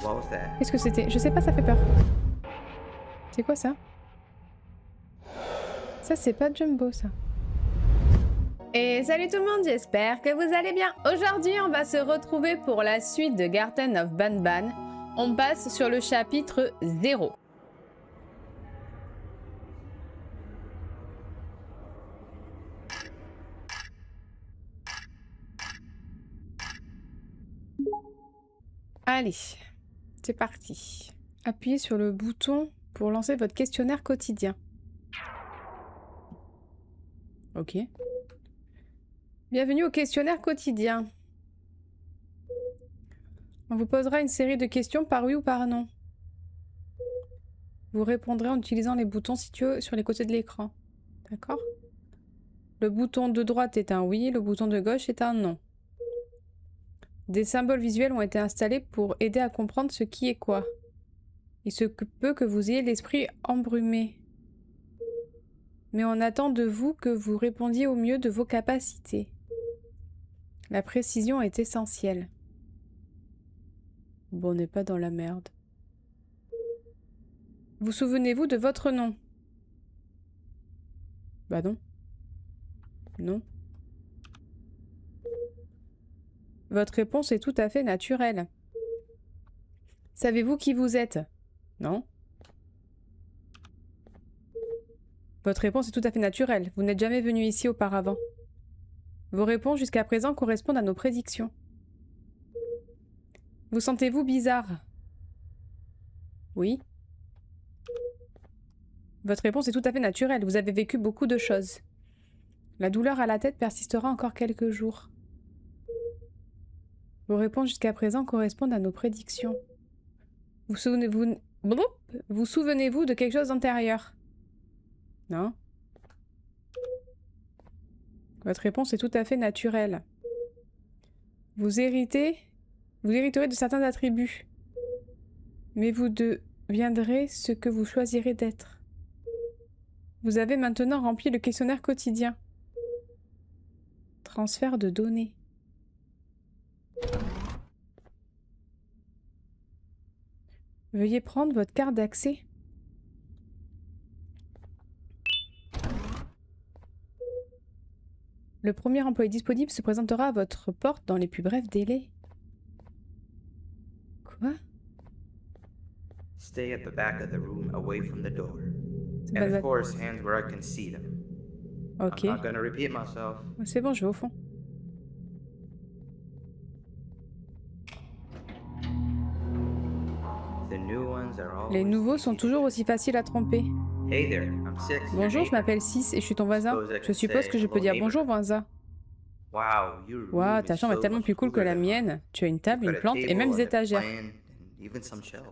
What was that? Qu'est-ce que c'était? Je sais pas, ça fait peur. C'est quoi ça? Ça, c'est pas Jumbo, ça. Et salut tout le monde, j'espère que vous allez bien. Aujourd'hui, on va se retrouver pour la suite de Garten of Banban. On passe sur le chapitre 0. Allez, c'est parti. Appuyez sur le bouton pour lancer votre questionnaire quotidien. Ok. Bienvenue au questionnaire quotidien. On vous posera une série de questions par oui ou par non. Vous répondrez en utilisant les boutons situés sur les côtés de l'écran. D'accord? Le bouton de droite est un oui, le bouton de gauche est un non. Des symboles visuels ont été installés pour aider à comprendre ce qui est quoi. Il se peut que vous ayez l'esprit embrumé. Mais on attend de vous que vous répondiez au mieux de vos capacités. La précision est essentielle. Bon, on n'est pas dans la merde. Vous souvenez-vous de votre nom? Bah non. Non. Votre réponse est tout à fait naturelle. Savez-vous qui vous êtes? Non. Votre réponse est tout à fait naturelle. Vous n'êtes jamais venu ici auparavant. Vos réponses jusqu'à présent correspondent à nos prédictions. Vous sentez-vous bizarre? Oui. Votre réponse est tout à fait naturelle. Vous avez vécu beaucoup de choses. La douleur à la tête persistera encore quelques jours. Vos réponses jusqu'à présent correspondent à nos prédictions. Vous souvenez-vous de quelque chose d'antérieur? Non. Votre réponse est tout à fait naturelle. Vous hériterez de certains attributs. Mais vous deviendrez ce que vous choisirez d'être. Vous avez maintenant rempli le questionnaire quotidien. Transfert de données. Veuillez prendre votre carte d'accès. Le premier employé disponible se présentera à votre porte dans les plus brefs délais. Quoi? Stay at the back of the room, away from the door. Bah, And bah. of course, hands where I can see them. Ok. I'm not gonna repeat myself. C'est bon, je vais au fond. The new ones are always Les nouveaux sont easy to toujours check. aussi faciles à tromper. Hey there, I'm Six. your Bonjour, je neighbor. m'appelle Sis et je suis ton voisin. Je suppose que je peux dire bonjour, voisin. Wow, your room Waouh, is ta chambre est so tellement much plus cool que cooler la than mine. mienne. Tu as une table, You've une got a plante et table même des and a étagères. plant and even some shelves.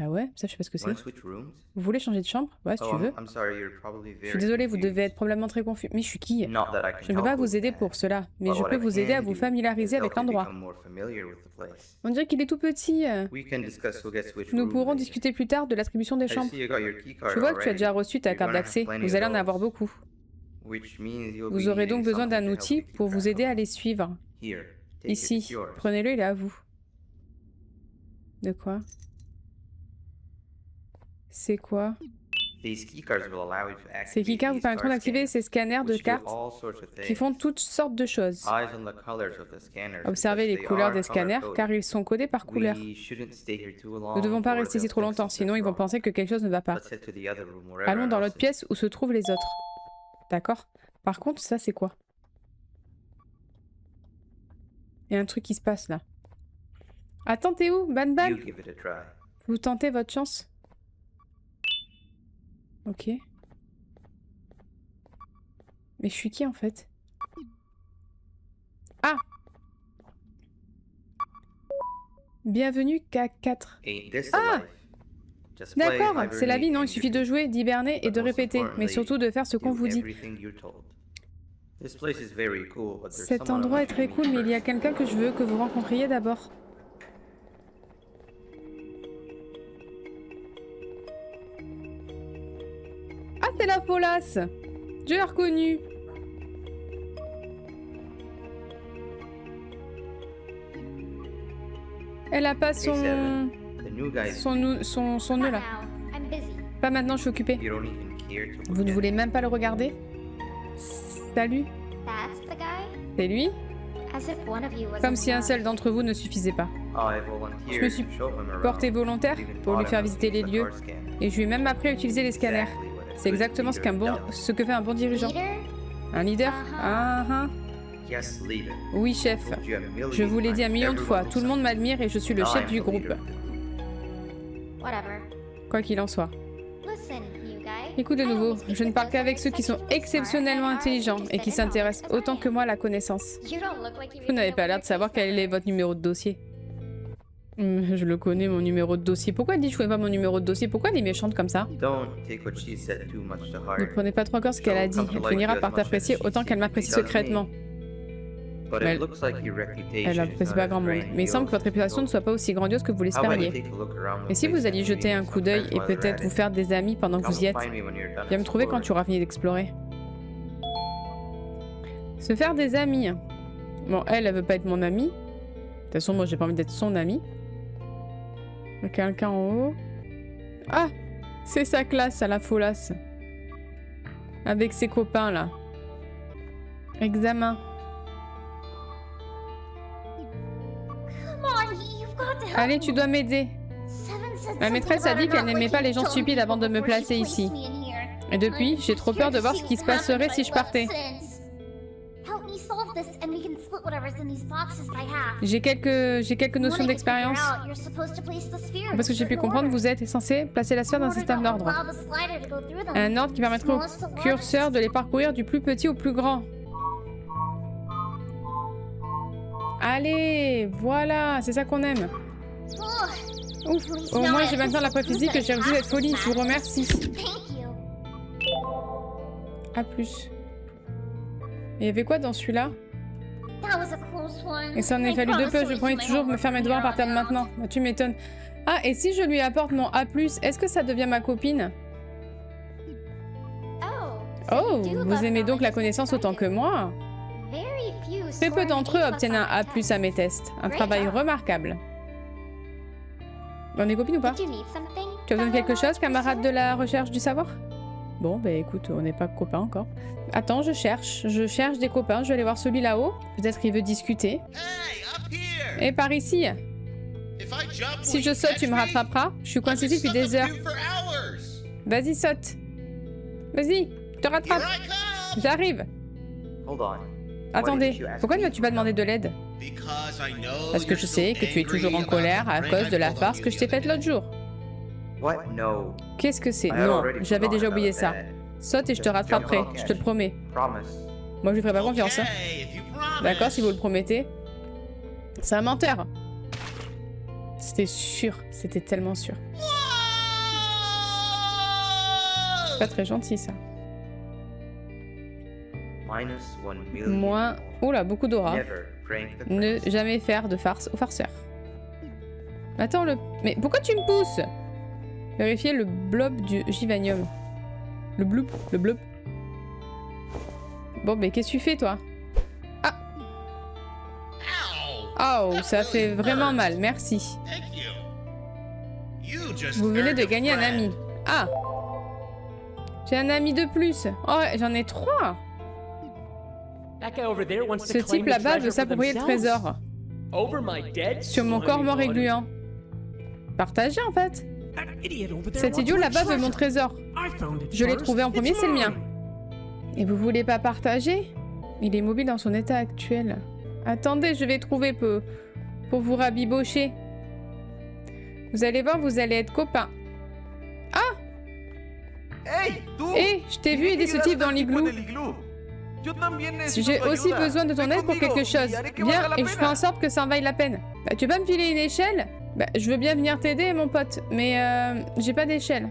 Ah ouais, ça je sais pas ce que c'est. Wanna switch rooms? Vous voulez changer de chambre? Ouais, si Oh, tu veux. I'm sorry, you're probably Je suis very désolée, vous devez confused. être probablement très confus. Mais je suis qui? Not that I can Je ne peux pas help vous with aider that. pour cela, mais But je what peux I vous aider à can vous do familiariser is avec help you l'endroit. become more familiar with the place. On dirait qu'il est tout petit. We can discuss who gets which Nous room pourrons later. discuter plus tard de l'attribution des I chambres. see you got your key card Je vois que tu as déjà already. reçu ta You're carte gonna have d'accès. plenty Vous of allez en avoir those, beaucoup. which means you'll Vous be aurez needing donc besoin something d'un to help outil you keep pour vous track aider of à them. les suivre. Here, take it, it's Ici, yours. prenez-le, il est à vous. De quoi? C'est quoi? These keycards will allow you to Ces activate keycards vous these permettront card d'activer ces scanners, scanners de which do cartes all sorts of qui font things. toutes sortes de choses. Eyes on the colors of the scanners, Observez because les they couleurs are des scanners color-coded. car ils sont codés par couleur. We shouldn't stay here too Nous long, ne devons pas or rester ici they'll trop think longtemps, sinon something's ils vont wrong. penser que quelque chose ne va pas. Let's head to the other room where Allons everyone dans else l'autre is. pièce où se trouvent les autres. D'accord? Par contre, ça c'est quoi? Il y a un truc qui se passe là. Attends, t'es où? Banban? You give it a try. Vous tentez votre chance? Ok. Mais je suis qui en fait? Ah! Bienvenue K4. Ain't this the Ah! life? Just play, D'accord, c'est la hibernate, vie, non? and Il suffit you're de good. jouer, d'hiberner et But de most répéter, mais importantly, surtout de faire ce qu'on do vous dit. everything you're told. This place is very cool, but there's Cet someone I endroit want est you très to cool, meet mais il y a first. quelqu'un que je veux que vous rencontriez d'abord. Ah, c'est la Folasse! Je l'ai reconnue! Elle a pas son... new guy. Son nœud là. now. I'm busy. Pas maintenant, je suis occupée. You don't even care to Vous look ne at voulez même pas le regarder? Salut, That's the guy? c'est lui? As if one of you was Comme in si un love. seul d'entre vous ne suffisait pas. I Je me suis porté volontaire pour lui faire visiter les lieux et je lui ai même appris à utiliser les scanners. C'est exactement ce que fait un bon dirigeant. Leader? Un leader? Ah ah. Oui, chef. Je vous l'ai dit un million de fois. Tout le monde m'admire et je suis le chef du groupe. Whatever. Quoi qu'il en soit. Listen, you guy. Écoute de nouveau, je ne parle qu'avec ceux qui sont exceptionnellement intelligents et qui s'intéressent autant que moi à la connaissance. You don't look like you Vous n'avez pas l'air de savoir quel est votre numéro de dossier. Je le connais, mon numéro de dossier. Pourquoi elle dit que je connais pas mon numéro de dossier? Pourquoi elle est méchante comme ça? Ne prenez pas trop à cœur ce qu'elle a dit. Elle finira par t'apprécier autant qu'elle m'apprécie secrètement. Elle n'apprécie pas grand monde. Mais il semble que votre réputation ne soit pas aussi grandiose que vous l'espériez. Et si vous alliez jeter un coup d'œil et peut-être vous faire des amis pendant que vous y êtes? Viens me trouver quand tu auras fini d'explorer. Se faire des amis. Bon, elle veut pas être mon amie. De toute façon, moi, j'ai pas envie d'être son amie. Quelqu'un en haut. Ah! C'est sa classe à la folasse. Avec ses copains, là. Examen. Come on, you've got to help Allez, me. tu dois m'aider. Ma maîtresse a dit qu'elle n'aimait pas les gens stupides avant de me placer ici. Et depuis, j'ai trop peur de voir ce qui se passerait si je partais. J'ai quelques notions d'expérience. Parce que j'ai pu comprendre, vous êtes censé placer la sphère dans un système d'ordre. Un ordre qui permettrait au curseur de les parcourir du plus petit au plus grand. Allez, voilà, c'est ça qu'on aime. Ouf, au moins j'ai maintenant la preuve physique que j'ai revu cette folie, je vous remercie. A plus. Il y avait quoi dans celui-là? Et ça en est fallu deux peu, je promets toujours me faire mes devoirs à partir de maintenant. Bah, tu m'étonnes. Ah, et si je lui apporte mon A+, est-ce que ça devient ma copine? Oh, vous aimez donc la connaissance autant que moi? Très peu d'entre eux obtiennent un A+ à mes tests. Un travail remarquable. On est copines ou pas? Tu as besoin de quelque chose, camarade de la recherche du savoir? Bon, bah écoute, on n'est pas copains encore. Attends, je cherche des copains, je vais aller voir celui là-haut. Peut-être qu'il veut discuter. Et par ici. Si je saute, tu me rattraperas. Je suis coincé ici depuis des heures. Vas-y, saute. Vas-y, je te rattrape. J'arrive. Attendez, pourquoi ne m'as-tu pas demandé de l'aide? Parce que je sais que tu es toujours en colère à cause de la farce que je t'ai faite l'autre jour. Qu'est-ce que c'est? Non, j'avais déjà oublié ça. Saute et je te rattraperai, je te le promets. Moi, je lui ferai pas confiance. Hein. D'accord, si vous le promettez. C'est un menteur. C'était sûr, c'était tellement sûr. C'est pas très gentil, ça. Moins... Oula, beaucoup d'aura. Ne jamais faire de farce aux farceurs. Attends, Mais pourquoi tu me pousses? Vérifier le blob du givanium. Le blob. Bon, mais qu'est-ce que tu fais, toi? Ah! Oh, ça fait vraiment mal, merci. Vous venez de gagner un ami. Ah! J'ai un ami de plus. Oh, j'en ai 3. Ce type là-bas veut s'approprier le trésor. Sur mon corps mort et gluant. Partagez, en fait. Cet idiot là-bas veut mon trésor. Je l'ai trouvé en premier, c'est le mien. Et vous voulez pas partager? Il est mobile dans son état actuel. Attendez, je vais trouver pour vous rabibocher. Vous allez voir, vous allez être copains. Ah! Hé, je t'ai vu aider ce type dans l'igloo. Si j'ai aussi besoin de ton aide pour quelque chose, viens et je fais en sorte que ça en vaille la peine. Bah, tu peux pas me filer une échelle? Bah, je veux bien venir t'aider, mon pote, mais j'ai pas d'échelle.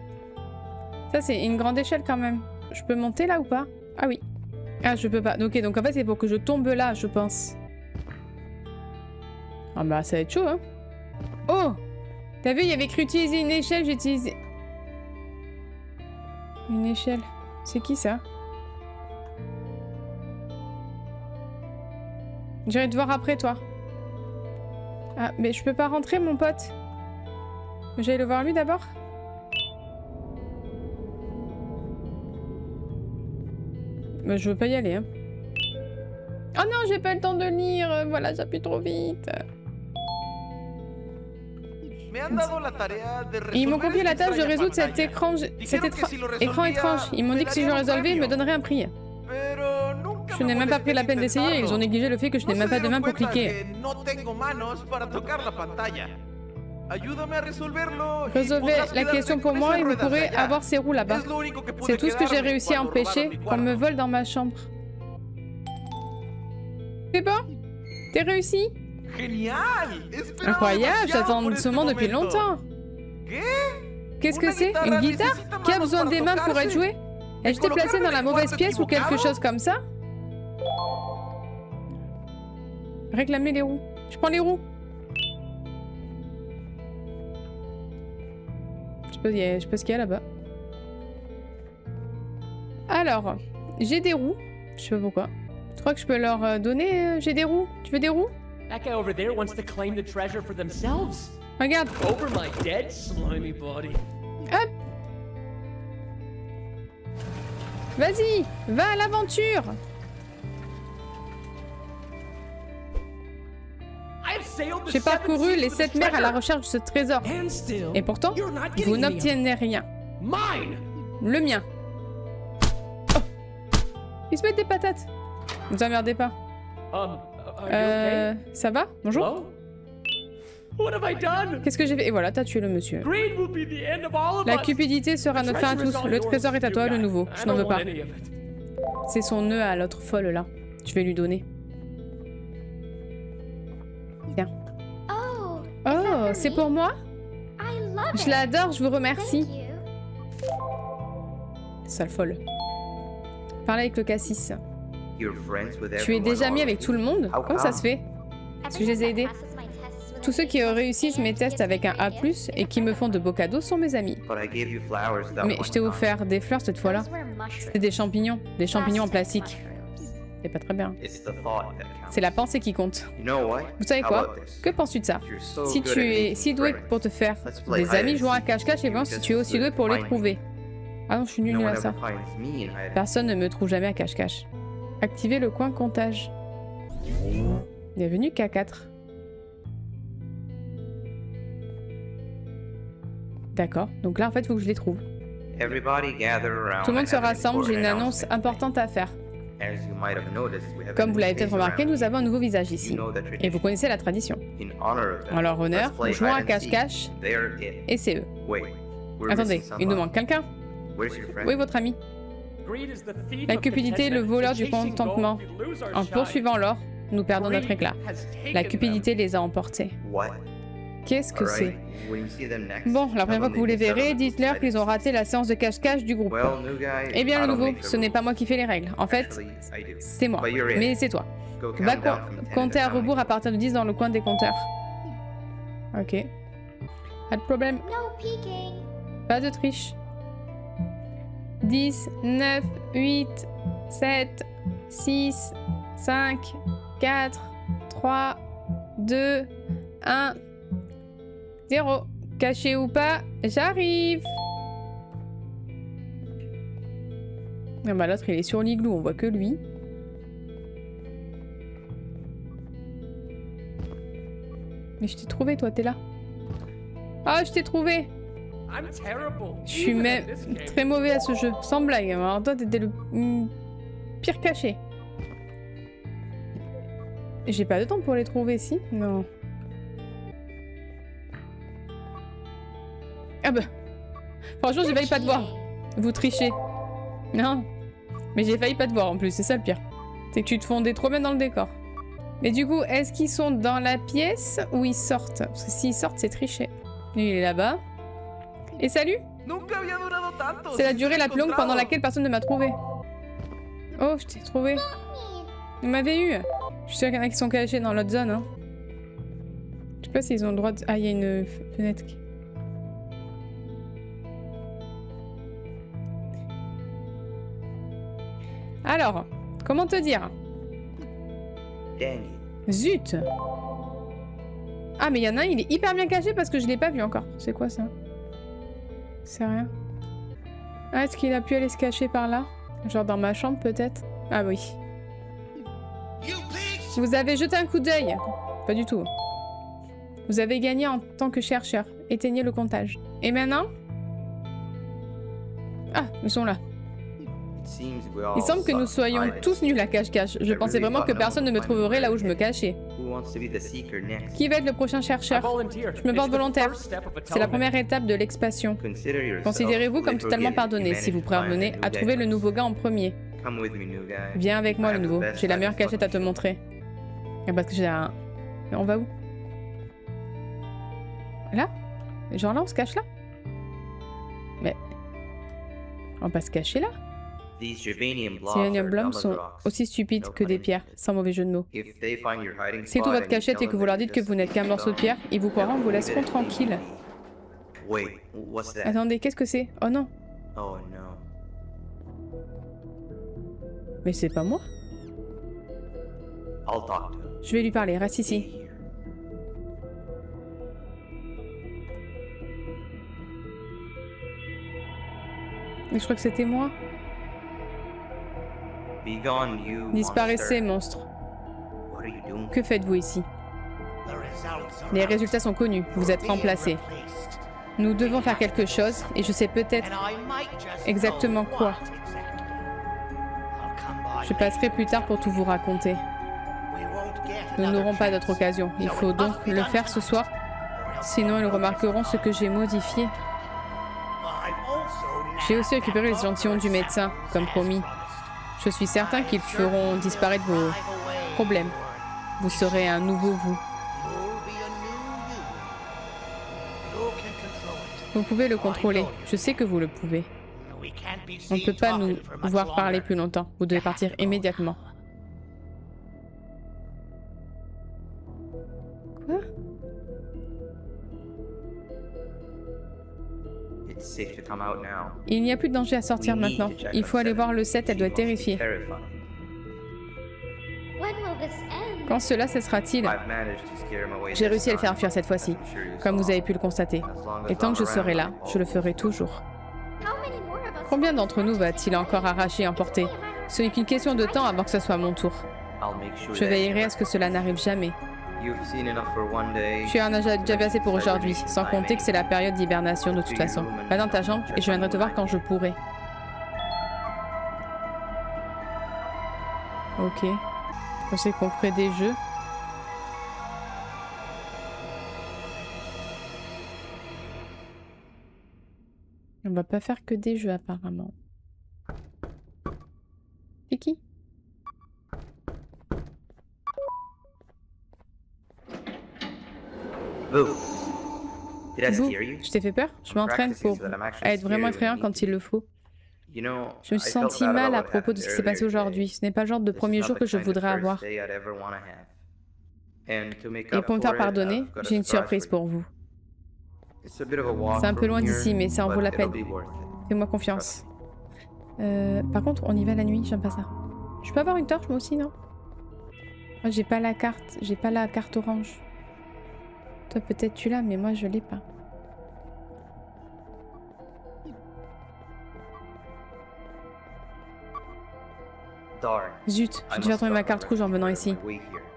Ça, c'est une grande échelle quand même. Je peux monter là ou pas? Ah oui. Ah, je peux pas. Ok, donc en fait, c'est pour que je tombe là, je pense. Ah bah, ça va être chaud, hein. Oh! T'as vu, il y avait écrit utiliser une échelle, j'ai utilisé... Une échelle. C'est qui, ça? J'irai te voir après, toi. Ah, mais je peux pas rentrer, mon pote. J'aille le voir lui d'abord? Bah, je veux pas y aller, hein. Oh non, j'ai pas le temps de lire. Voilà, j'appuie trop vite. Ils m'ont confié la tâche de résoudre cet écran étrange. Ils m'ont dit que si je le résolvais, ils me donneraient un prix. Je n'ai même pas pris la peine d'essayer et ils ont négligé le fait que je n'ai même pas de main pour cliquer. Résolvez la question pour moi et vous pourrez avoir ces roues là-bas. C'est tout ce que j'ai réussi à empêcher qu'on me vole dans ma chambre. C'est bon? T'es réussi? Incroyable, j'attends ce moment depuis longtemps. Qu'est-ce que c'est? Une guitare? Qui a besoin des mains pour être jouée? Ai-je été placée dans la mauvaise pièce ou quelque chose comme ça? Réclamer les roues. Je prends les roues. Je sais pas ce qu'il y a là-bas. Alors, j'ai des roues. Je sais pas pourquoi. Je crois que je peux leur donner... j'ai des roues. Tu veux des roues? That guy over there wants to claim the treasure for themselves. Regarde. Over my dead slimy body. Hop. Vas-y, va à l'aventure. J'ai parcouru les 7 mers à la recherche de ce trésor. Et pourtant, vous n'obtenez rien. Le mien. Oh. Ils se mettent des patates. Ne vous emmerdez pas. Ça va? Bonjour? Qu'est-ce que j'ai fait? Et voilà, t'as tué le monsieur. La cupidité sera notre fin à tous. Le trésor est à toi, le nouveau. Je n'en veux pas. C'est son nœud à l'autre folle là. Je vais lui donner. Tiens. Oh, c'est pour moi? Je l'adore, je vous remercie. Sale folle. Parlez avec le cassis. Tu es déjà mis avec tout le monde? Comment ça se fait? Parce que je les ai aidés. Tous ceux qui réussissent mes tests avec un A+, et qui me font de beaux cadeaux sont mes amis. Mais je t'ai offert des fleurs cette fois-là. C'était des champignons en plastique. C'est pas très bien. C'est la pensée qui compte. Vous savez quoi? Que penses-tu de ça? Si tu es si doué pour te faire des amis jouant à cache-cache, et voir si tu es aussi doué pour les trouver. Ah non, je suis nulle à ça. Personne ne me trouve jamais à cache-cache. Activez le coin comptage. Bienvenue K4. D'accord, donc là en fait il faut que je les trouve. Tout le monde se rassemble, j'ai une annonce importante à faire. Comme vous l'avez peut-être remarqué, nous avons un nouveau visage ici. Et vous connaissez la tradition. En leur honneur, nous jouons à cache-cache et c'est eux. Attendez, il nous manque quelqu'un. Où est votre ami? La cupidité est le voleur du contentement. En poursuivant l'or, nous perdons notre éclat. La cupidité les a emportés. Qu'est-ce que c'est? Bon, la prochaine fois que vous les verrez, dites-leur qu'ils ont raté la séance de cache-cache du groupe. Eh bien, le nouveau, ce n'est pas moi qui fais les règles. En fait, c'est moi. Mais c'est toi. Va compter à rebours à partir de 10 dans le coin des compteurs. Ok. Pas de problème. Pas de triche. 10, 9, 8, 7, 6, 5, 4, 3, 2, 1... 0. Caché ou pas, j'arrive. Ah bah l'autre il est sur l'igloo, on voit que lui. Mais je t'ai trouvé, toi t'es là. Ah, je t'ai trouvé. Je suis même très mauvais à ce jeu, sans blague. Alors toi t'étais le pire caché. J'ai pas de temps pour les trouver, si? Non. Ah bah... Franchement, j'ai failli pas te voir. Vous trichez. Non. Mais j'ai failli pas te voir en plus, c'est ça le pire. C'est que tu te fondais trop bien dans le décor. Mais du coup, est-ce qu'ils sont dans la pièce ou ils sortent? Parce que s'ils sortent, c'est tricher. Lui, il est là-bas. Et salut! C'est la durée la plus longue pendant laquelle personne ne m'a trouvé. Oh, je t'ai trouvé. Vous m'avez eu. Je suis sûre qu'il y en a qui sont cachés dans l'autre zone. Hein. Je sais pas s'ils ont le droit de... Ah, il y a une fenêtre qui... Alors, comment te dire? Zut! Ah, mais il y en a un, il est hyper bien caché parce que je l'ai pas vu encore. C'est quoi ça? C'est rien. Ah, est-ce qu'il a pu aller se cacher par là? Genre dans ma chambre peut-être? Ah oui. Vous avez jeté un coup d'œil. Pas du tout. Vous avez gagné en tant que chercheur. Éteignez le comptage. Et maintenant? Ah, ils sont là. Il semble que nous soyons tous nuls à cache-cache. Je pensais vraiment que personne ne me trouverait là où je me cachais. Qui va être le prochain chercheur? Je me porte volontaire. C'est la première étape de l'expansion. Considérez-vous comme totalement pardonné si vous parvenez à trouver le nouveau gars en premier. Viens avec moi, le nouveau. J'ai la meilleure cachette à te montrer. Parce que j'ai un... Mais on va où? Là? Genre là, on se cache là? Mais... On va pas se cacher là? Ces uranium blobs sont aussi stupides que des pierres, sans mauvais jeu de mots. S'ils trouvent votre cachette et que vous leur dites que vous n'êtes qu'un morceau de pierre, ils vous croiront, vous laisseront tranquille. Attendez, qu'est-ce que c'est? Oh non. Mais c'est pas moi. Je vais lui parler, reste ici. Mais je crois que c'était moi. Disparaissez, monstre. Que faites-vous ici? Les résultats sont connus, vous êtes remplacés. Nous devons faire quelque chose, et je sais peut-être exactement quoi. Je passerai plus tard pour tout vous raconter. Nous n'aurons pas d'autre occasion. Il faut donc le faire ce soir, sinon ils remarqueront ce que j'ai modifié. J'ai aussi récupéré les échantillons du médecin, comme promis. Je suis certain qu'ils feront disparaître vos problèmes. Vous serez un nouveau vous. Vous pouvez le contrôler. Je sais que vous le pouvez. On ne peut pas nous voir parler plus longtemps. Vous devez partir immédiatement. Quoi? Il n'y a plus de danger à sortir maintenant. Il faut aller voir le set, elle doit être terrifiée. Quand cela cessera-t-il? J'ai réussi à le faire fuir cette fois-ci, comme vous avez pu le constater. Et tant que je serai là, je le ferai toujours. Combien d'entre nous va-t-il encore arracher et emporter? Ce n'est qu'une question de temps avant que ce soit mon tour. Je veillerai à ce que cela n'arrive jamais. Tu en as déjà assez pour aujourd'hui, sans compter que c'est la période d'hibernation de toute façon. Va dans ta chambre et je viendrai te voir quand je pourrai. Ok. Je pensais qu'on ferait des jeux. On va pas faire que des jeux apparemment. C'est qui? Boo, je t'ai fait peur? Je m'entraîne pour être vraiment effrayant quand il le faut. Je me suis senti mal à propos de ce qui s'est passé aujourd'hui. Ce n'est pas le genre de premier jour que je voudrais avoir. Et pour me faire pardonner, j'ai une surprise pour vous. C'est un peu loin d'ici, mais ça en vaut la peine. Fais-moi confiance. Par contre, on y va la nuit, j'aime pas ça. Je peux avoir une torche moi aussi, non? Moi, j'ai pas la carte orange. Toi, peut-être tu l'as, mais moi, je l'ai pas. Zut, j'ai dû faire tomber ma carte rouge en venant ici.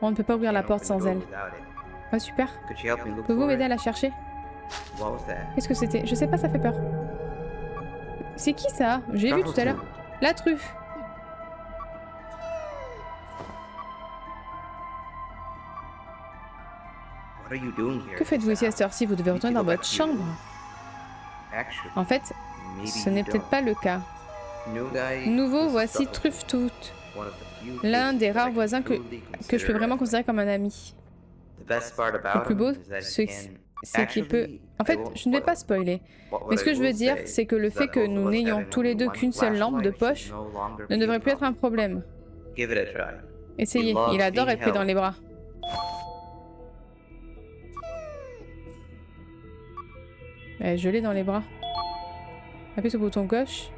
On ne peut pas ouvrir la porte sans elle. Ah, super. Pouvez-vous m'aider à la chercher? Qu'est-ce que c'était? Je sais pas, ça fait peur. C'est qui ça? J'ai vu tout à l'heure. La truffe. Que faites-vous ici à cette heure-ci? Vous devez retourner dans votre chambre. En fait, ce n'est peut-être pas le cas. Nouveau, voici Truffe Toute. L'un des rares voisins que je peux vraiment considérer comme un ami. Le plus beau, c'est qu'il peut... En fait, je ne vais pas spoiler. Mais ce que je veux dire, c'est que le fait que nous n'ayons tous les deux qu'une seule lampe de poche ne devrait plus être un problème. Essayez, il adore être pris dans les bras. Je l'ai dans les bras. Appuyez sur le bouton gauche.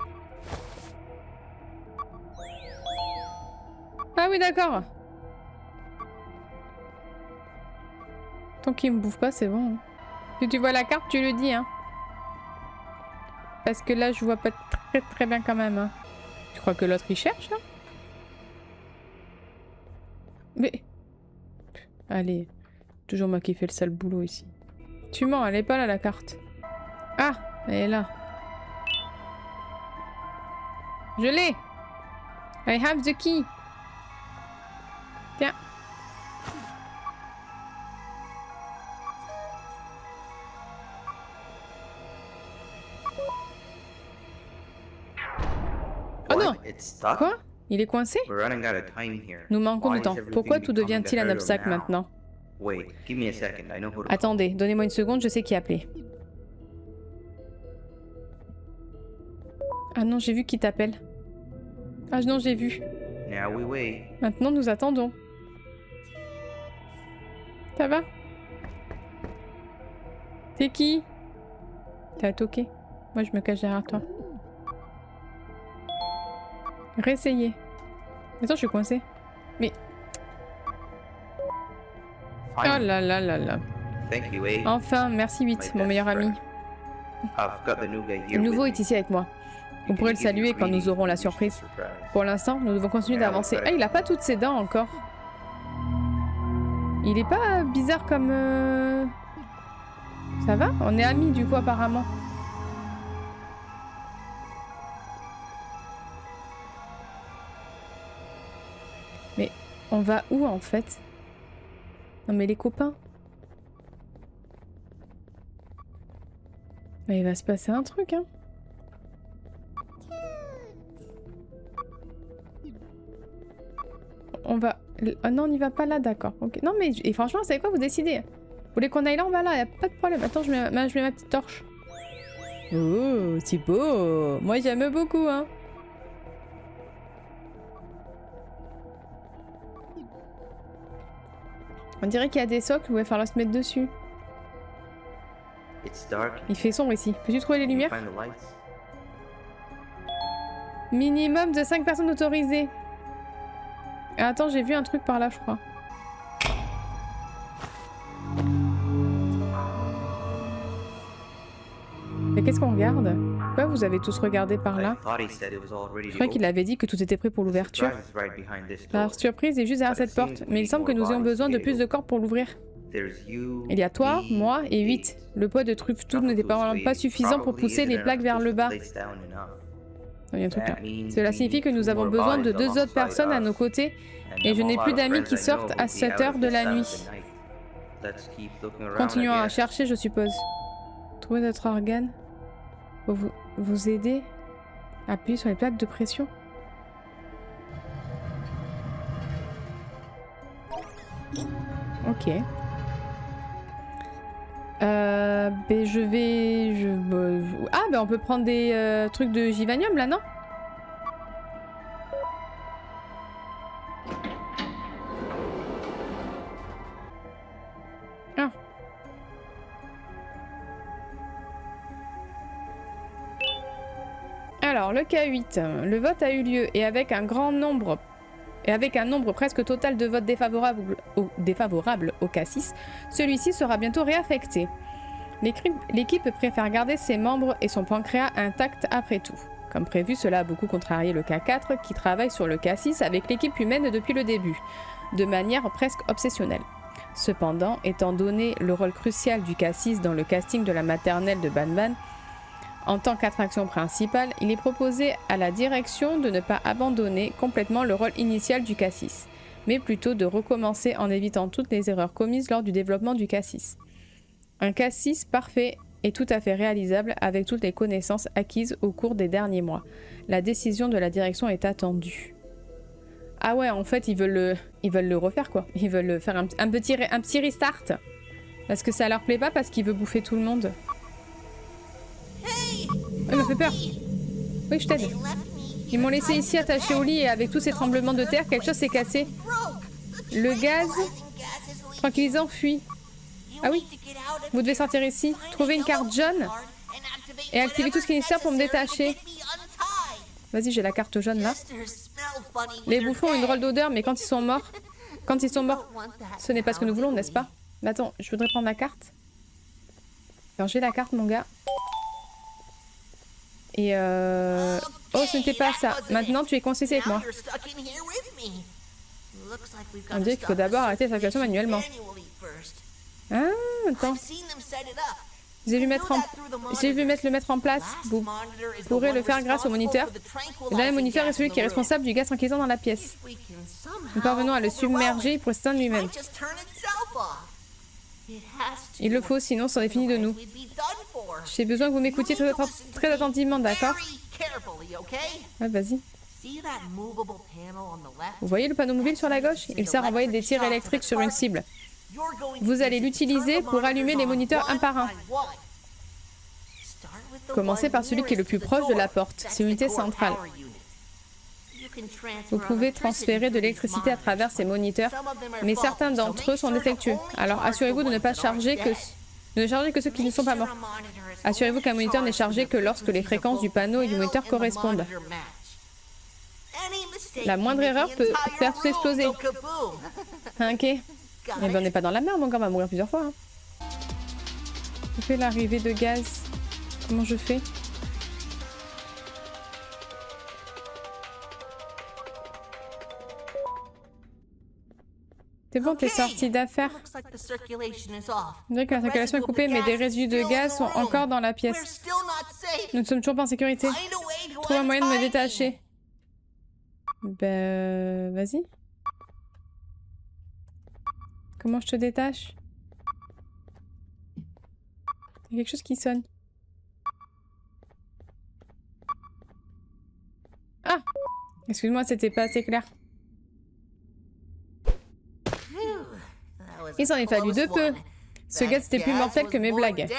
Ah oui, d'accord. Tant qu'il me bouffe pas, c'est bon. Si tu vois la carte, tu le dis, hein. Parce que là, je vois pas très bien quand même. Hein. Tu crois que l'autre, il cherche, là? Mais... Allez. Toujours moi qui fais le sale boulot ici. Tu mens, elle est pas là, la carte. Ah, elle est là. Je l'ai. I have the key. Tiens. Oh non! It's stuck? Quoi? Il est coincé? We're running out of time here. Nous manquons Why de is temps. everything Pourquoi tout becoming devient-il un the hurdle obstacle now? maintenant? Wait, give me a second. I know who to call. Attendez, donnez-moi une seconde, je sais qui appeler. Ah non, j'ai vu qui t'appelle. Ah non, j'ai vu. Now we wait. Maintenant, nous attendons. Ça va? T'es qui? T'as toqué. Moi, je me cache derrière toi. Réessayer. Attends, je suis coincée. Mais... Oh Finally. là là là là. Thank you, Abe. Enfin, merci 8, mon meilleur ami. I've got the new guy here Le nouveau with est me. ici avec moi. You Vous can pourrez le give your saluer quand nous greetings aurons la and wish him surprise. surprise. Pour l'instant, nous devons continuer d'avancer. Ah, il a pas toutes ses dents encore. Il est pas bizarre comme... Ça va? On est amis du coup apparemment. Mais on va où en fait? Non mais les copains. Mais il va se passer un truc hein. On va... Ah non, on n'y va pas là, d'accord. Okay. Non mais... Et franchement, vous savez quoi? Vous décidez. Vous voulez qu'on aille là? On va là, y a pas de problème. Attends, je mets ma petite torche. Oh, c'est beau. Moi, j'aime beaucoup, hein. On dirait qu'il y a des socles où il va falloir se mettre dessus. It's dark. Il fait sombre ici. Peux-tu trouver les Can you lumières? find the lights? Minimum de 5 personnes autorisées. Ah, attends, j'ai vu un truc par là, je crois. Mais qu'est-ce qu'on regarde? Pourquoi vous avez tous regardé par là? I thought he said it was all ready Je to crois go. qu'il avait dit que tout était prêt pour l'ouverture. Surprise is right behind this La door. surprise est juste derrière cette porte, mais il semble que nous ayons besoin de plus de corps pour l'ouvrir. There's you, Il y a toi, me, moi et 8. Abe. Le poids de truc tout n'était Probably pas suffisant pour pousser les plaques vers le bas. place down enough. Il y a un truc là. That means Cela we signifie que need nous two avons more besoin de bodies 2 autres alongside personnes à us. nos côtés, And et je I'm n'ai a plus lot of d'amis friends qui I know sortent à will be 7 out heures at de this la time of nuit. the night. Let's keep looking around, Continuons I à guess. chercher, je suppose. Trouver notre organe. Pour vous aider. Appuyez sur les plaques de pression. Ok. Ben je vais... Ah ben on peut prendre des trucs de Givanium là, non? Ah. Alors, le K8, le vote a eu lieu et avec un nombre presque total de votes défavorables au K6, celui-ci sera bientôt réaffecté. L'équipe préfère garder ses membres et son pancréas intact après tout. Comme prévu, cela a beaucoup contrarié le K4 qui travaille sur le K6 avec l'équipe humaine depuis le début, de manière presque obsessionnelle. Cependant, étant donné le rôle crucial du K6 dans le casting de la maternelle de Banban, en tant qu'attraction principale, il est proposé à la direction de ne pas abandonner complètement le rôle initial du K6, mais plutôt de recommencer en évitant toutes les erreurs commises lors du développement du K6. Un K6 parfait est tout à fait réalisable avec toutes les connaissances acquises au cours des derniers mois. La décision de la direction est attendue. Ah ouais, en fait, ils veulent le refaire quoi. Ils veulent faire un petit restart. Parce que ça leur plaît pas, parce qu'ils veulent bouffer tout le monde. Il m'a fait peur. Oui, je t'aide. Ils m'ont laissé ici attaché au lit et avec tous ces tremblements de terre, quelque chose s'est cassé. Le gaz tranquillisant fuit. Ah oui, vous devez sortir ici, trouver une carte jaune et activer tout ce qui est nécessaire pour me détacher. Vas-y, j'ai la carte jaune là. Les bouffons ont une drôle d'odeur, mais quand ils sont morts, ce n'est pas ce que nous voulons, n'est-ce pas? Mais attends, je voudrais prendre la carte. Alors j'ai la carte, mon gars. Et oh, ce n'était pas ça. Maintenant, tu es coincé avec moi. On dirait qu'il faut d'abord arrêter la circulation manuellement. Ah, attends. J'ai vu mettre le mettre en place. Vous pourrez le faire grâce au moniteur. Le dernier moniteur est celui qui est responsable du gaz tranquillisant dans la pièce. Nous parvenons à le submerger pour s'éteindre lui-même. Il le faut, sinon c'en est fini de nous. J'ai besoin que vous m'écoutiez très attentivement, d'accord? Ouais, vas-y. Vous voyez le panneau mobile sur la gauche? Il sert à envoyer des tirs électriques sur une cible. Vous allez l'utiliser pour allumer les moniteurs un par un. Commencez par celui qui est le plus proche de la porte, c'est l'unité centrale. Vous pouvez transférer de l'électricité à travers ces moniteurs, mais certains d'entre eux sont défectueux. Alors assurez-vous de ne pas charger que ceux qui ne sont pas morts. Assurez-vous qu'un moniteur n'est chargé que lorsque les fréquences du panneau et du moniteur correspondent. La moindre erreur peut faire tout exploser. Ok. Eh ben on n'est pas dans la merde, mon gars, on va mourir plusieurs fois. Hein. Je fais l'arrivée de gaz. Comment je fais? C'est bon, t'es sorti d'affaire. On dirait que la circulation est coupée, mais des résidus de gaz sont encore dans la pièce. Nous ne sommes toujours pas en sécurité. Trouve un moyen de me détacher. Ben... vas-y. Comment je te détache? Il y a quelque chose qui sonne. Ah! Excuse-moi, c'était pas assez clair. Il s'en est fallu de peu. Ce gaz était plus mortel que mes blagues.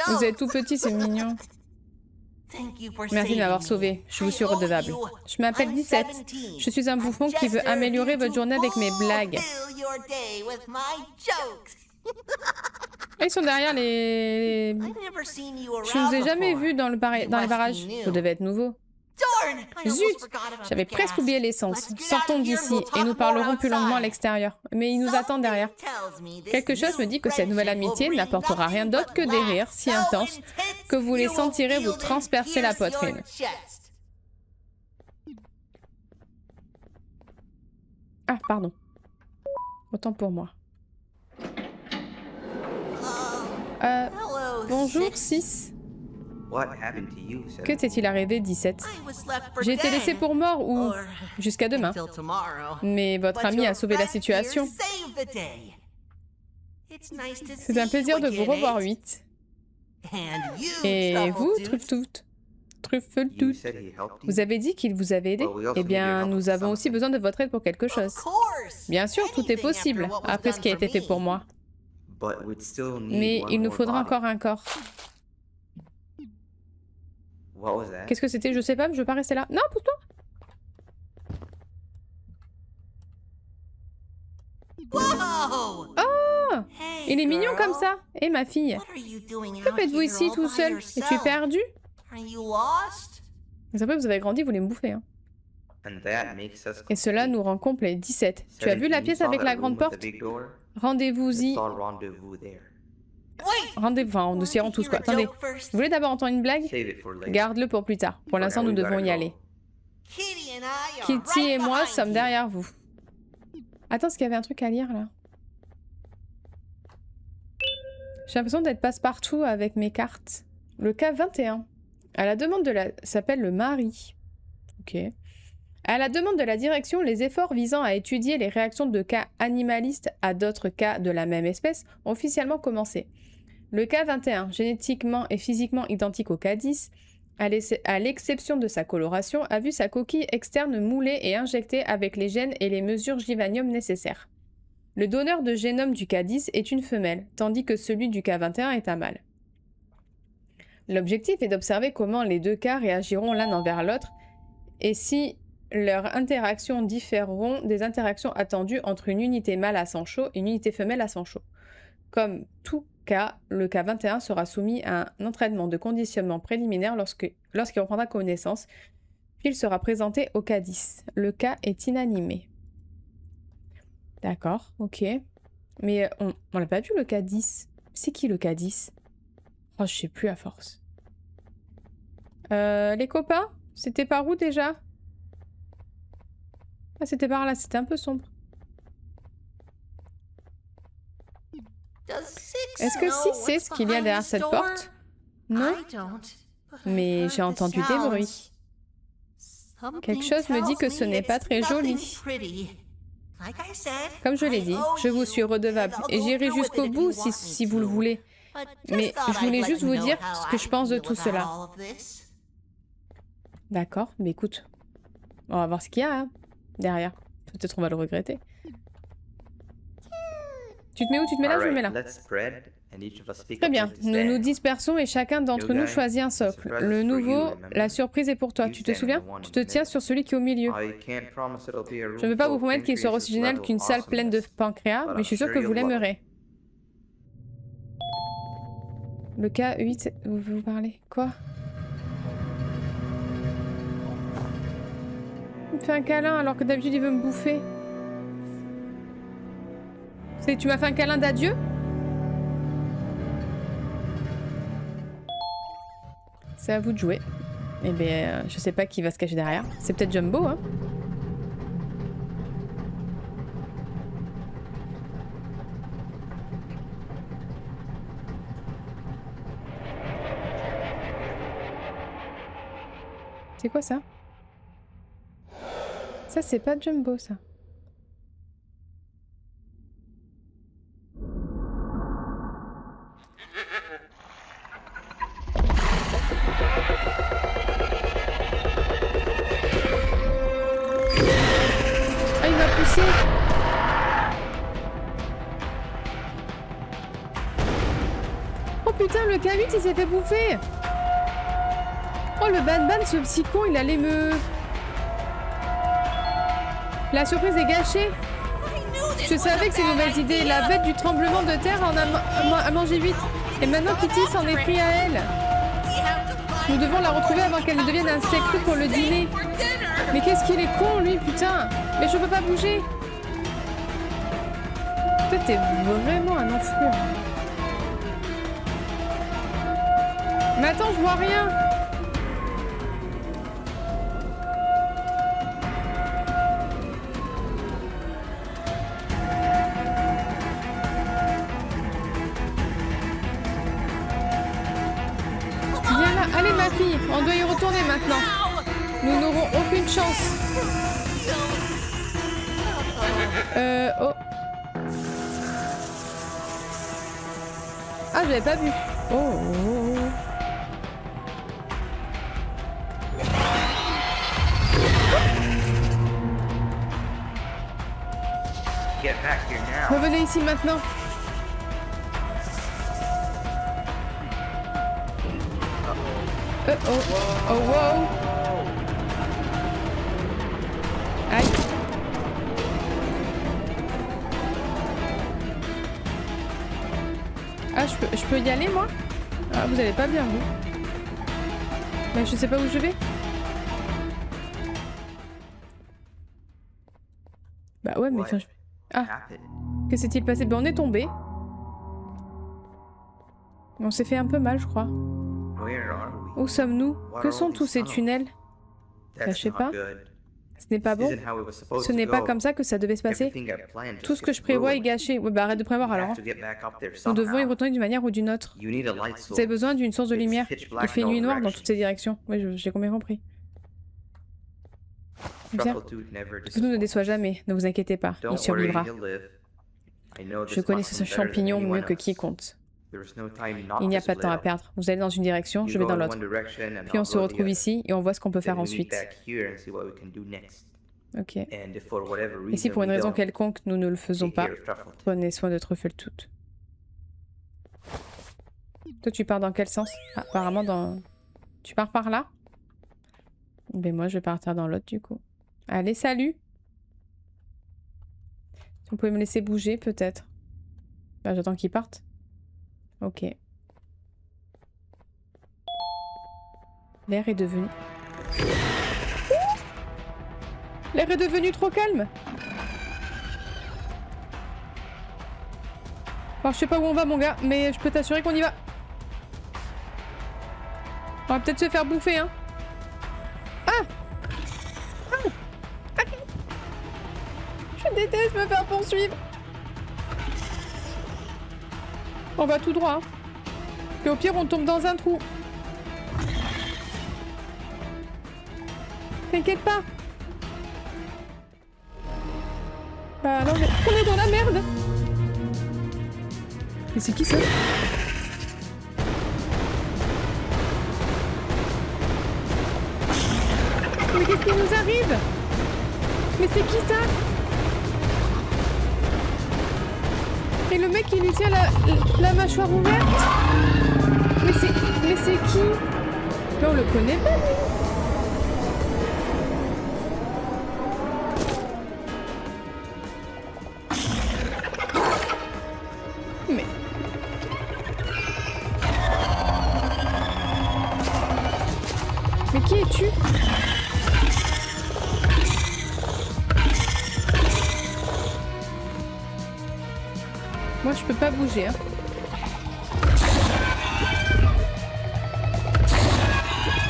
Vous êtes tout petit, c'est mignon. Merci de m'avoir sauvé. Je vous suis redevable. Je m'appelle 17. Je suis un bouffon qui veut améliorer votre journée avec mes blagues. Ils sont derrière les... Je ne vous ai jamais vu dans les barrages. Vous devez être nouveau. Zut! J'avais presque oublié l'essence. Sortons d'ici et nous parlerons plus longuement à l'extérieur. Mais il nous attend derrière. Quelque chose me dit que cette nouvelle amitié n'apportera rien d'autre que des rires si intenses que vous les sentirez vous transpercer la poitrine. Ah, pardon. Autant pour moi. Bonjour, 6. Que t'est-il arrivé, 17? J'ai été laissé pour mort ou jusqu'à demain. Mais votre ami a sauvé la situation. C'est un plaisir de vous revoir, 8. Et vous, Truffeltoot, vous avez dit qu'il vous avait aidé? Eh bien, nous avons aussi besoin de votre aide pour quelque chose. Bien sûr, tout est possible, après ce qui a été fait pour moi. Mais il nous faudra encore un corps. Qu'est-ce que c'était? Je sais pas, mais je veux pas rester là. Non, pousse-toi! Oh! Il est mignon comme ça! Et ma fille? Que faites-vous ici tout seul? Es-tu perdu? Mais après, vous avez grandi, vous voulez me bouffer. Hein. Et cela nous rend complets. 17. Tu as vu la pièce avec la grande porte? Rendez-vous-y. Rendez-vous, enfin, nous irons tous quoi. Attendez, vous voulez d'abord entendre une blague? Garde-le pour plus tard. Pour l'instant, nous devons y aller. Kitty et moi sommes derrière vous. Attends, est-ce qu'il y avait un truc à lire là? J'ai l'impression d'être passe-partout avec mes cartes. Le cas 21. À la demande de la... s'appelle le mari. Ok. À la demande de la direction, les efforts visant à étudier les réactions de cas animalistes à d'autres cas de la même espèce ont officiellement commencé. Le cas 21, génétiquement et physiquement identique au cas 10, à l'exception de sa coloration, a vu sa coquille externe moulée et injectée avec les gènes et les mesures givanium nécessaires. Le donneur de génome du cas 10 est une femelle, tandis que celui du cas 21 est un mâle. L'objectif est d'observer comment les deux cas réagiront l'un envers l'autre et si leurs interactions différeront des interactions attendues entre une unité mâle à sang chaud et une unité femelle à sang chaud. Comme tout cas, le cas 21 sera soumis à un entraînement de conditionnement préliminaire lorsqu'il reprendra connaissance, puis il sera présenté au cas 10. Le cas est inanimé. D'accord, ok. Mais on l'a pas vu le K10. C'est qui le K10? Oh, je sais plus à force. Les copains? C'était par où déjà? Ah, c'était par là, c'était un peu sombre. Est-ce que si c'est ce qu'il y a derrière cette porte? Non? Mais j'ai entendu des bruits. Quelque chose me dit que ce n'est pas très joli. Comme je l'ai dit, je vous suis redevable et j'irai jusqu'au bout si vous le voulez. Mais je voulais juste vous dire ce que je pense de tout cela. D'accord, mais écoute, on va voir ce qu'il y a hein, derrière. Peut-être on va le regretter. Tu te mets où? Tu te mets là ou je me mets là? Très bien, nous nous dispersons et chacun d'entre nous choisit un socle. Le nouveau, la surprise est pour toi, tu te souviens? Tu te tiens sur celui qui est au milieu. Je ne veux pas vous promettre qu'il soit aussi génial qu'une salle pleine de pancréas, mais je suis sûre que vous l'aimerez. Le K8, vous parlez quoi? Il me fait un câlin alors que d'habitude il veut me bouffer. Tu m'as fait un câlin d'adieu? C'est à vous de jouer. Eh bien, je sais pas qui va se cacher derrière. C'est peut-être Jumbo, hein? C'est quoi ça? Ça, c'est pas Jumbo, ça. Ah, il m'a poussé. Oh putain, le K8, il s'est fait bouffer. Oh, le Ban-Ban, ce petit con, il allait me... La surprise est gâchée. Je savais que c'est une mauvaise idée. La bête du tremblement de terre en a mangé 8. Et maintenant Kitty s'en est pris à elle. Nous devons la retrouver avant qu'elle ne devienne un secret pour le dîner. Mais qu'est-ce qu'il est con, lui, putain. Mais je peux pas bouger. Toi, t'es vraiment un enflure. Mais attends, je vois rien. Allez ma fille, on doit y retourner maintenant. Nous n'aurons aucune chance. Oh. Ah, j'avais pas vu. Oh. Revenez ici maintenant. Oh. Oh wow. Aïe. Ah, je peux y aller, moi? Ah, vous allez pas bien, vous. Mais je sais pas où je vais. Bah ouais, mais enfin... Ah. Que s'est-il passé? Ben, on est tombé. On s'est fait un peu mal, je crois. Où sommes-nous? Que sont tous ces tunnels? Je sais pas. Ce n'est pas bon. Ce n'est pas comme ça que ça devait se passer. Tout ce que je prévois est gâché. Ouais, bah arrête de prévoir alors. Nous devons y retourner d'une manière ou d'une autre. Vous avez besoin d'une source de lumière. Il fait nuit noire dans toutes ces directions. Oui, j'ai bien compris. Bien. Nous ne déçoit jamais. Ne vous inquiétez pas. Il survivra. Je connais ce champignon mieux que quiconque. Il n'y a pas de temps à perdre. Vous allez dans une direction, je vais dans l'autre. Puis on se retrouve ici et on voit ce qu'on peut faire ensuite. Ok. Et si pour une raison quelconque nous ne le faisons pas, prenez soin de Truffletout. Toi tu pars dans quel sens? Ah, apparemment dans... Tu pars par là? Ben moi je vais partir dans l'autre du coup. Allez, salut! Si vous pouvez me laisser bouger peut-être. Bah j'attends qu'ils partent. Ok. L'air est devenu... L'air est devenu trop calme. Alors, je sais pas où on va, mon gars, mais je peux t'assurer qu'on y va. On va peut-être se faire bouffer, hein. Ah! Ah! Arrête! Je déteste me faire poursuivre. On va tout droit, hein. Et au pire, on tombe dans un trou. T'inquiète pas. Bah non, mais on est dans la merde. Mais c'est qui ça? Mais qu'est-ce qui nous arrive? Mais c'est qui ça? Et le mec il lui tient la mâchoire ouverte? Mais c'est qui? Mais on le connaît pas lui. Mais qui es-tu? Moi je peux pas bouger, hein.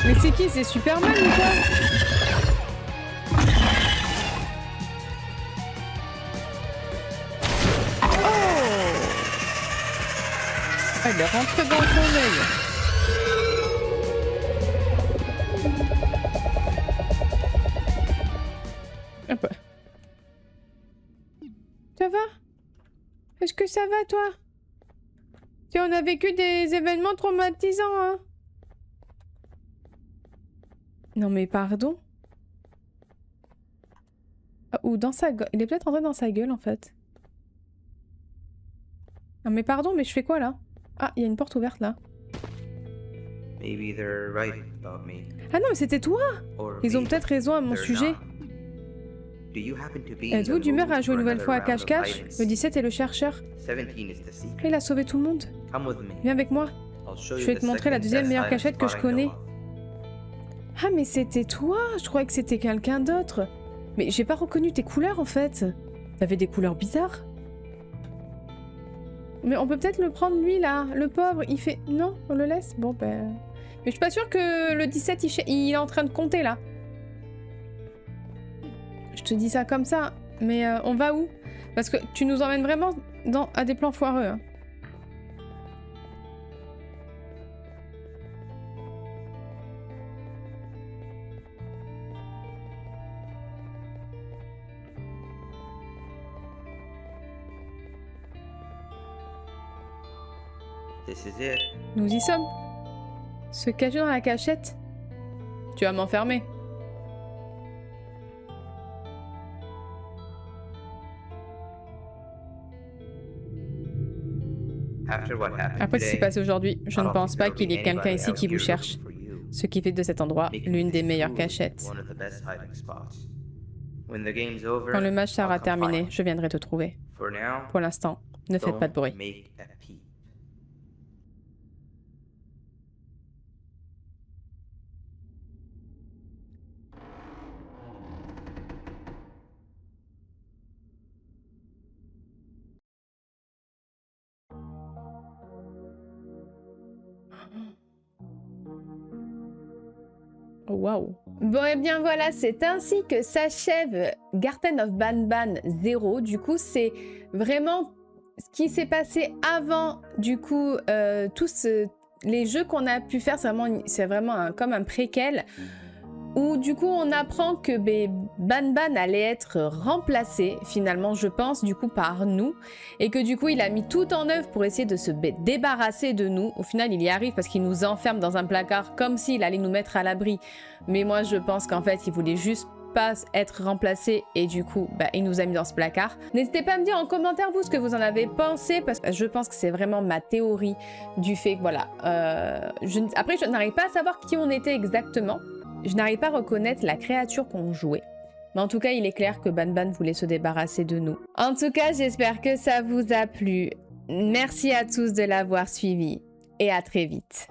Mais c'est qui? C'est Superman ou quoi? Oh! Elle est rentrée dans son œil. Hop. Ça va? Est-ce que ça va, toi? Si on a vécu des événements traumatisants, hein? Non mais pardon? Ah, ou dans sa gueule. Il est peut-être entré dans sa gueule, en fait. Non mais pardon, mais je fais quoi, là? Ah, il y a une porte ouverte, là. Maybe they're right about me. Ah non, mais c'était toi! Or Ils ont me, peut-être raison à mon they're sujet. not. Do you happen to be Êtes-vous in the d'humeur à mood jouer une for nouvelle another fois à round of cache-cache? hide and Le 17 est le chercheur. 17 is the secret. Il a sauvé tout le monde. Come with me. Viens avec moi. I'll show Je you vais the te montrer la second deuxième best meilleure hiding cachette que je spot I know connais. of. Ah mais c'était toi! Je croyais que c'était quelqu'un d'autre. Mais j'ai pas reconnu tes couleurs en fait. T'avais des couleurs bizarres. Mais on peut peut-être le prendre lui là. Le pauvre, il fait... Non, on le laisse? Bon ben... Mais je suis pas sûre que le 17 il est en train de compter là. Je te dis ça comme ça. Mais on va où? Parce que tu nous emmènes vraiment à des plans foireux. Hein. This is it. Nous y sommes. Se cacher dans la cachette. Tu vas m'enfermer. After what happened Après ce qui s'est today, passé aujourd'hui, je I ne don't pense think pas there'll qu'il y ait be quelqu'un anybody ici out qui vous here cherche. looking for you, Ce qui fait de cet endroit making l'une des this meilleures truly cachettes. one of the best hiding spots. When the game's over, Quand le match I'll sera come terminé, find you. je viendrai te trouver. For now, Pour l'instant, ne faites pas de bruit. don't make a peep. Oh, waouh. Bon et bien voilà, c'est ainsi que s'achève Garten of Banban 0. Du coup, c'est vraiment ce qui s'est passé avant, du coup, tous les jeux qu'on a pu faire. C'est vraiment comme un préquel. Où du coup on apprend que Banban allait être remplacé finalement je pense du coup par nous et que du coup il a mis tout en œuvre pour essayer de se débarrasser de nous. Au final il y arrive parce qu'il nous enferme dans un placard comme s'il allait nous mettre à l'abri, mais moi je pense qu'en fait il voulait juste pas être remplacé et du coup il nous a mis dans ce placard. N'hésitez pas à me dire en commentaire vous ce que vous en avez pensé parce que je pense que c'est vraiment ma théorie du fait que voilà après je n'arrive pas à savoir qui on était exactement. Je n'arrive pas à reconnaître la créature qu'on jouait. Mais en tout cas, il est clair que Banban voulait se débarrasser de nous. En tout cas, j'espère que ça vous a plu. Merci à tous de l'avoir suivi et à très vite.